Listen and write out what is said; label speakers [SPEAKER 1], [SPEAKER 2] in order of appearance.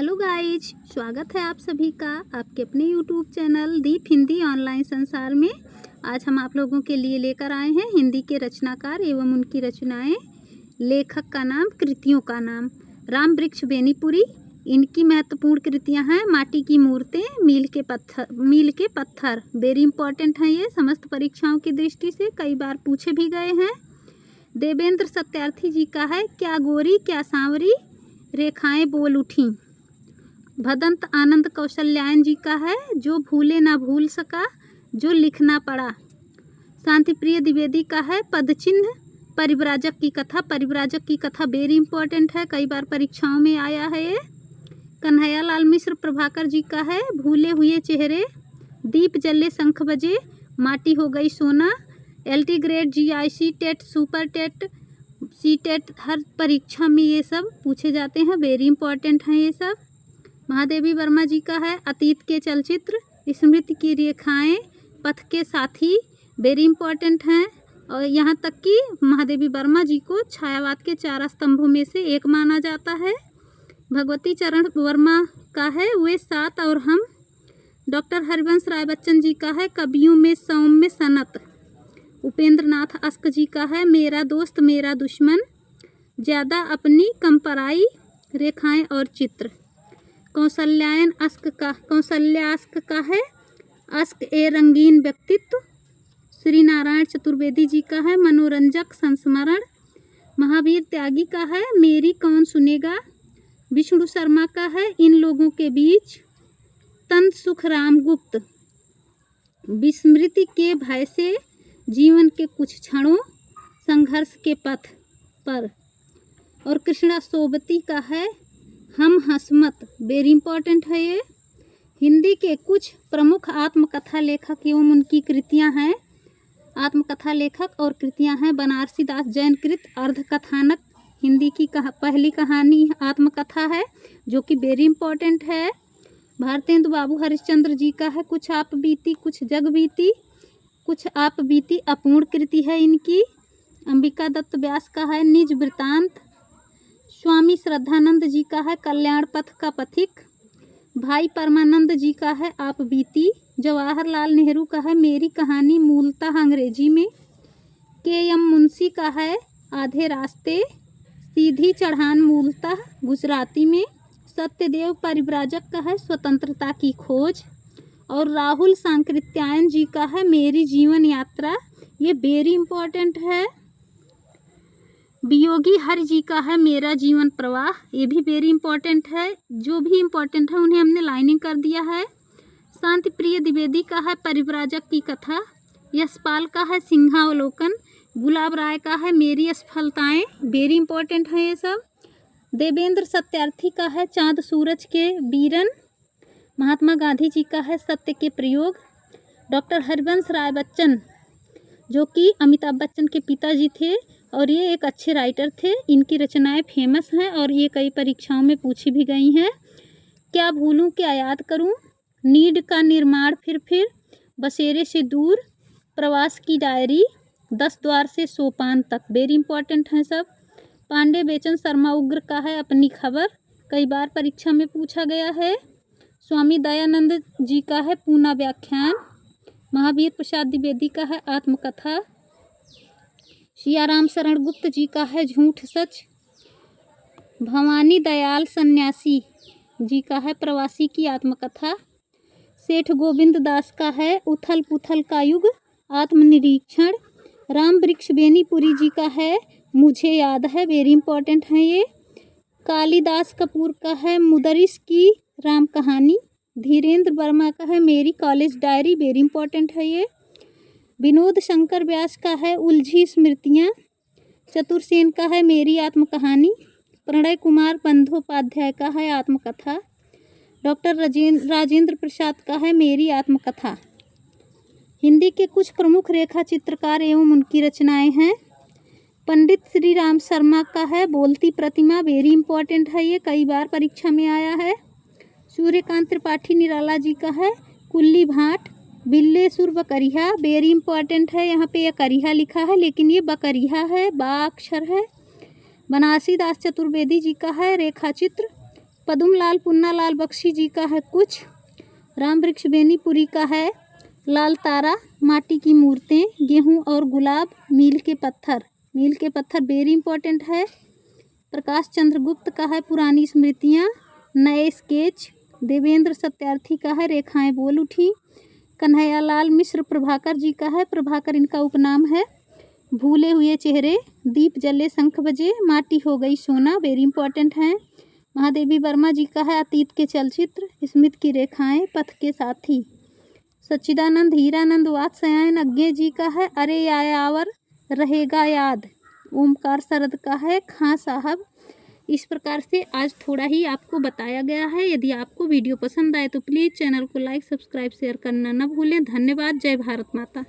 [SPEAKER 1] Hello guys, स्वागत है आप सभी का आपके अपने यूट्यूब चैनल दीप हिंदी ऑनलाइन संसार में। आज हम आप लोगों के लिए लेकर आए हैं हिंदी के रचनाकार एवं उनकी रचनाएं। लेखक का नाम, कृतियों का नाम राम वृक्ष बेनीपुरी। इनकी महत्वपूर्ण कृतियां हैं माटी की मूर्तें, मील के पत्थर। वेरी इंपॉर्टेंट हैं ये, समस्त परीक्षाओं की दृष्टि से कई बार पूछे भी गए हैं। देवेंद्र सत्यार्थी जी का है क्या गोरी क्या सांवरी रेखाएं बोल उठी। भदंत आनंद कौशल्यायन जी का है जो भूले ना भूल सका जो लिखना पड़ा। शांति प्रिय द्विवेदी का है पदचिन्ह परिव्राजक की कथा। परिव्राजक की कथा वेरी इंपॉर्टेंट है, कई बार परीक्षाओं में आया है ये। कन्हैयालाल मिश्र प्रभाकर जी का है भूले हुए चेहरे, दीप जले शंख बजे माटी हो गई सोना। LT grade GIC TET super TET CTET हर परीक्षा में ये सब पूछे जाते हैं, वेरी इंपॉर्टेंट हैं ये सब। महादेवी वर्मा जी का है अतीत के चलचित्र, स्मृति की रेखाएं, पथ के साथी, वेरी इंपॉर्टेंट हैं। और यहाँ तक कि महादेवी वर्मा जी को छायावाद के 4 स्तंभों में से एक माना जाता है। भगवती चरण वर्मा का है वे सात और हम। डॉक्टर हरिवंश राय बच्चन जी का है कवियों में सौम्य सनत। उपेंद्र नाथ अस्क जी का है मेरा दोस्त मेरा दुश्मन, ज़्यादा अपनी कम पराई, रेखाएं और चित्र। कौशल्यास्क का है अस्क ए रंगीन व्यक्तित्व। श्री नारायण चतुर्वेदी जी का है मनोरंजक संस्मरण। महावीर त्यागी का है मेरी कौन सुनेगा। विष्णु शर्मा का है इन लोगों के बीच। तंत सुख रामगुप्त विस्मृति के भय से जीवन के कुछ क्षणों संघर्ष के पथ पर। और कृष्णा सोबती का है हम हसमत, वेरी इंपॉर्टेंट है ये। हिंदी के कुछ प्रमुख आत्मकथा लेखक एवं उनकी कृतियां हैं। आत्मकथा लेखक और कृतियां हैं बनारसी दास जैन कृत अर्धकथानक, हिंदी की पहली कहानी आत्मकथा है जो कि वेरी इंपॉर्टेंट है। भारतेंदु बाबू हरिश्चंद्र जी का है कुछ आप बीती कुछ जग बीती। कुछ आप बीती अपूर्ण कृति है इनकी। अंबिका दत्त व्यास का है निज वृतांत। स्वामी श्रद्धानंद जी का है कल्याण पथ का पथिक। भाई परमानंद जी का है आप बीती। जवाहरलाल नेहरू का है मेरी कहानी मूलतः अंग्रेजी में। KM मुंशी का है आधे रास्ते, सीधी चढ़ान मूलतः गुजराती में। सत्यदेव परिव्राजक का है स्वतंत्रता की खोज। और राहुल सांकृत्यायन जी का है मेरी जीवन यात्रा, ये वेरी इंपॉर्टेंट है। वियोगी हरि जी का है मेरा जीवन प्रवाह, ये भी वेरी इंपॉर्टेंट है। जो भी इंपॉर्टेंट है उन्हें हमने लाइनिंग कर दिया है। शांति प्रिय द्विवेदी का है परिव्राजक की कथा। यशपाल का है सिंहावलोकन। गुलाब राय का है मेरी असफलताएं, वेरी इंपॉर्टेंट है ये सब। देवेंद्र सत्यार्थी का है चांद सूरज के बीरन। महात्मा गांधी जी का है सत्य के प्रयोग। डॉक्टर हरिवंश राय बच्चन जो कि अमिताभ बच्चन के पिताजी थे और ये एक अच्छे राइटर थे, इनकी रचनाएं फेमस हैं और ये कई परीक्षाओं में पूछी भी गई हैं। क्या भूलूं क्या याद करूं, नीड का निर्माण फिर बसेरे से दूर, प्रवास की डायरी, 10 द्वार से सोपान तक, वेरी इंपॉर्टेंट हैं सब। पांडे बेचन शर्मा उग्र का है अपनी खबर, कई बार परीक्षा में पूछा गया है। स्वामी दयानंद जी का है पूना व्याख्यान। महावीर प्रसाद द्विवेदी का है आत्मकथा। सियाराम शरण गुप्त जी का है झूठ सच। भवानी दयाल सन्यासी जी का है प्रवासी की आत्मकथा। सेठ गोविंद दास का है उथल पुथल का युग आत्मनिरीक्षण। राम वृक्ष बेनीपुरी जी का है मुझे याद है, वेरी इंपॉर्टेंट है ये। कालिदास कपूर का है मुदरिस की राम कहानी। धीरेन्द्र वर्मा का है मेरी कॉलेज डायरी, वेरी इंपॉर्टेंट है ये। विनोद शंकर व्यास का है उलझी स्मृतियाँ। चतुर्सेन का है मेरी आत्मकहानी। प्रणय कुमार बंदोपाध्याय का है आत्मकथा। डॉक्टर राजेंद्र प्रसाद का है मेरी आत्मकथा। हिंदी के कुछ प्रमुख रेखा चित्रकार एवं उनकी रचनाएं हैं। पंडित श्री राम शर्मा का है बोलती प्रतिमा, वेरी इंपॉर्टेंट है ये, कई बार परीक्षा में आया है। सूर्यकांत त्रिपाठी निराला जी का है कुल्ली भाट बिल्लेसुर बकरिया, वेरी इंपॉर्टेंट है। यहाँ पे यह करिहा लिखा है लेकिन ये बकरिया है, बा अक्षर है। बनारसी दास चतुर्वेदी जी का है रेखा चित्र। पद्मलाल पुन्नालाल बख्शी जी का है कुछ। राम वृक्ष बेनीपुरी का है लाल तारा, माटी की मूर्तें, गेहूं और गुलाब, मील के पत्थर वेरी इंपॉर्टेंट है। प्रकाश चंद्र गुप्त का है पुरानी स्मृतियाँ, नए स्केच। देवेंद्र सत्यार्थी का है रेखाएं बोल उठी। कन्हैयालाल मिश्र प्रभाकर जी का है, प्रभाकर इनका उपनाम है। भूले हुए चेहरे, दीप जले शंख बजे, माटी हो गई सोना वेरी इंपॉर्टेंट हैं। महादेवी वर्मा जी का है अतीत के चलचित्र, स्मृति की रेखाएं, पथ के साथी। सच्चिदानंद हीरानंद वात्स्यायन अज्ञे जी का है अरे यायावर रहेगा याद। ओमकार शरद का है खां साहब। इस प्रकार से आज थोड़ा ही आपको बताया गया है। यदि आपको वीडियो पसंद आए तो प्लीज़ चैनल को लाइक सब्सक्राइब शेयर करना न भूलें। धन्यवाद। जय भारत माता।